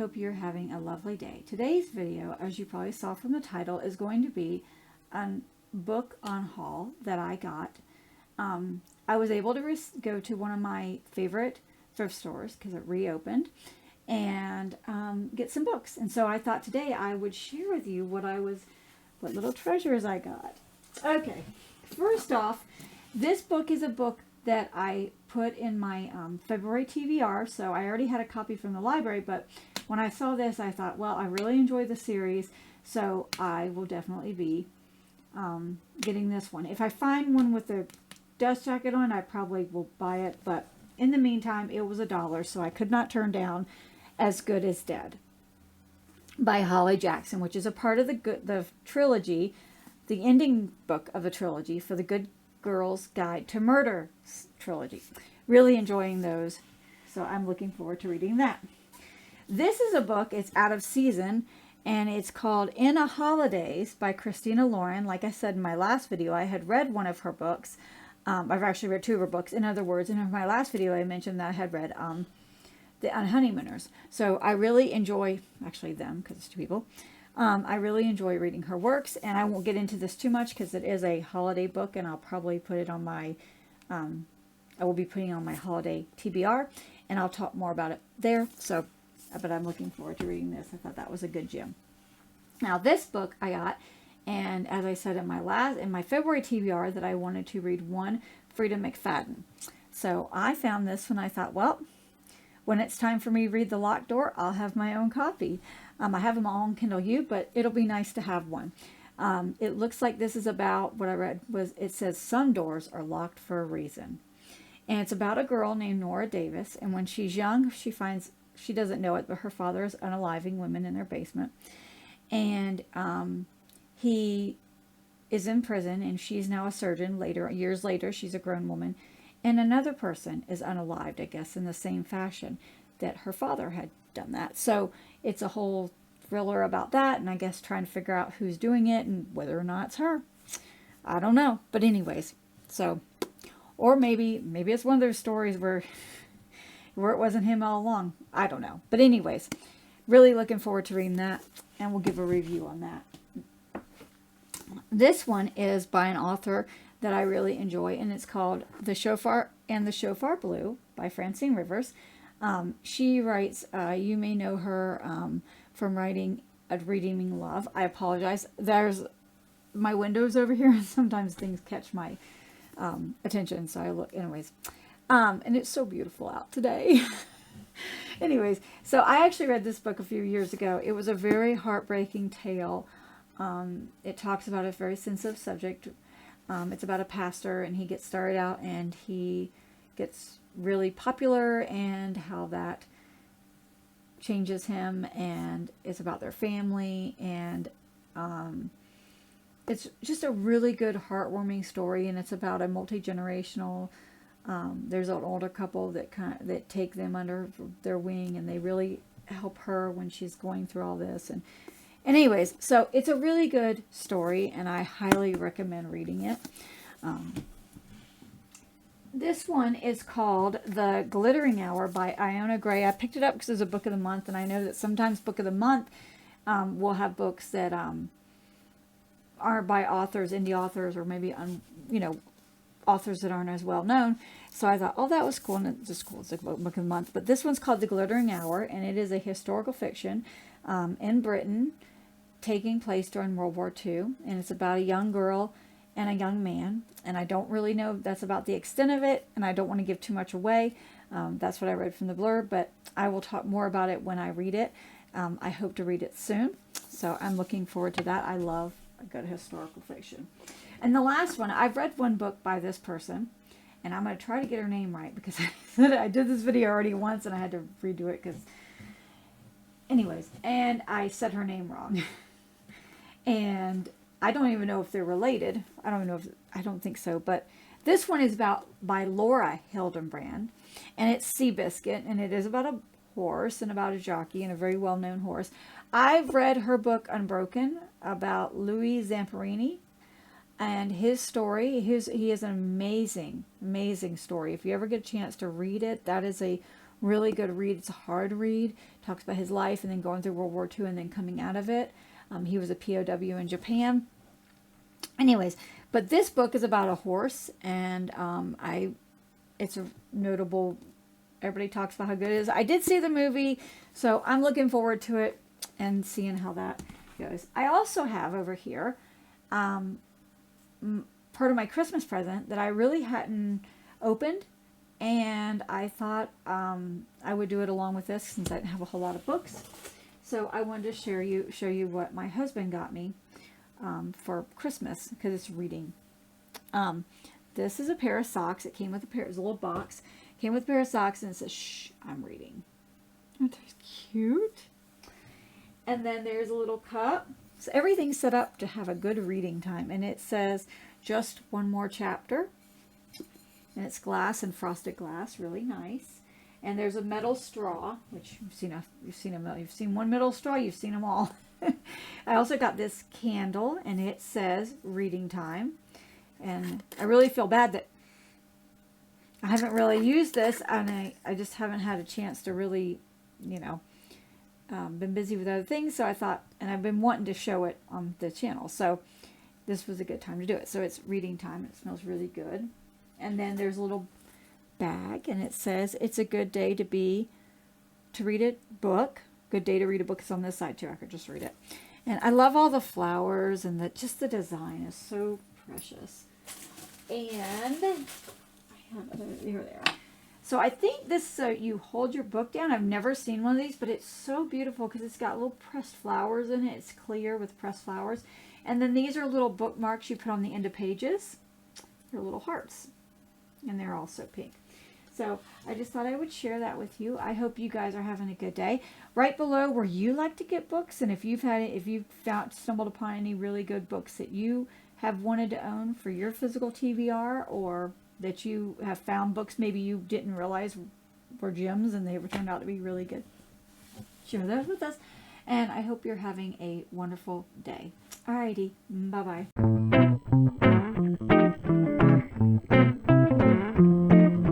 hope you're having a lovely day. Today's video, as you probably saw from the title, is going to be a book on haul that I got. I was able to go to one of my favorite thrift stores because it reopened and get some books. And so I thought today I would share with you what little treasures I got. Okay, first off, this book is a book that I put in my February TBR, so I already had a copy from the library, but when I saw this, I thought, well, I really enjoy the series, so I will definitely be getting this one. If I find one with a dust jacket on, I probably will buy it, but in the meantime, it was $1, so I could not turn down As Good as Dead by Holly Jackson, which is a part of the trilogy, the ending book of the trilogy for the Good Girl's Guide to Murder trilogy. Really enjoying those, so I'm looking forward to reading that. This is a book, it's out of season, and it's called In a Holidays by Christina Lauren. Like I said in my last video, I had read one of her books. I've actually read 2 of her books. In other words, in my last video, I mentioned that I had read The Honeymooners. So I really enjoy, actually them, because it's 2 people. I really enjoy reading her works, and I won't get into this too much because it is a holiday book, and I'll probably put it on my, I will be putting on my holiday TBR, and I'll talk more about it there. So, but I'm looking forward to reading this. I thought that was a good gem. Now, this book I got, and as I said in my February TBR, that I wanted to read one Frida McFadden. So I found this one. I thought, well, when it's time for me to read The Locked Door, I'll have my own copy. I have them all on Kindle U, but it'll be nice to have one. It looks like this is about, what I read was, it says some doors are locked for a reason. And it's about a girl named Nora Davis, and when she's young, she doesn't know it, but her father is unaliving women in their basement. And he is in prison, and she's now a surgeon. Years later, she's a grown woman. And another person is unalived, I guess, in the same fashion that her father had done that. So it's a whole thriller about that, and I guess trying to figure out who's doing it and whether or not it's her. I don't know. But anyways, so, or maybe it's one of those stories where it wasn't him all along. I don't know. But anyways, really looking forward to reading that, and we'll give a review on that. This one is by an author that I really enjoy, and it's called The Shofar and the Shofar Blue by Francine Rivers. She writes, you may know her from writing A Redeeming Love. I apologize. There's my windows over here, and sometimes things catch my attention, so I look. Anyways, and it's so beautiful out today. Anyways, so I actually read this book a few years ago. It was a very heartbreaking tale. It talks about a very sensitive subject. It's about a pastor, and he gets started out, and he gets really popular, and how that changes him, and it's about their family, and it's just a really good heartwarming story, and it's about a multi-generational, there's an older couple that take them under their wing, and they really help her when she's going through all this, and anyways, so it's a really good story, and I highly recommend reading it. This one is called The Glittering Hour by Iona Gray. I picked it up because it's a book of the month, and I know that sometimes book of the month will have books that are by authors, indie authors, or maybe authors that aren't as well known. So I thought, oh, that was cool, and it's just cool. It's a book of the month. But this one's called The Glittering Hour, and it is a historical fiction in Britain, taking place during World War II, and it's about a young girl and a young man, and I don't really know if that's about the extent of it, and I don't want to give too much away. That's what I read from the blurb, but I will talk more about it when I read it. I hope to read it soon, so I'm looking forward to that. I love a good historical fiction. And the last one, I've read one book by this person, and I'm going to try to get her name right, because I did this video already once, and I had to redo it, because anyways, and I said her name wrong. And I don't even know if they're related. I don't think so. But this one is by Laura Hildenbrand, and it's Seabiscuit, and it is about a horse and about a jockey, and a very well-known horse. I've read her book Unbroken about Louis Zamperini, and his story. He has an amazing, amazing story. If you ever get a chance to read it, that is a Really good read. It's a hard read. Talks about his life and then going through World War II and then coming out of it. He was a POW in Japan. Anyways, but this book is about a horse, and it's a notable. Everybody talks about how good it is. I did see the movie, so I'm looking forward to it and seeing how that goes. I also have over here part of my Christmas present that I really hadn't opened, and I thought I would do it along with this since I didn't have a whole lot of books. So I wanted to show you what my husband got me for Christmas, because it's reading. This is a pair of socks. It came with it was a little box. Came with a pair of socks, and it says, "Shh, I'm reading." Aren't those cute? And then there's a little cup. So everything's set up to have a good reading time. And it says, "Just one more chapter." And it's glass and frosted glass, really nice. And there's a metal straw, which you've seen one metal straw, you've seen them all. I also got this candle, and it says reading time. And I really feel bad that I haven't really used this, and I just haven't had a chance to really, been busy with other things. So I thought, and I've been wanting to show it on the channel. So this was a good time to do it. So it's reading time. It smells really good. And then there's a little bag, and it says, "It's a good day to read a book." Good day to read a book is on this side too. I could just read it. And I love all the flowers, and just the design is so precious. And I have here they are. So I think this you hold your book down. I've never seen one of these, but it's so beautiful because it's got little pressed flowers in it. It's clear with pressed flowers. And then these are little bookmarks you put on the end of pages. They're little hearts, and they're also pink. So I just thought I would share that with you. I hope you guys are having a good day. Right below where you like to get books, and if you've stumbled upon any really good books that you have wanted to own for your physical TBR, or that you have found books maybe you didn't realize were gems and they turned out to be really good, share those with us. And I hope you're having a wonderful day. Alrighty, bye-bye.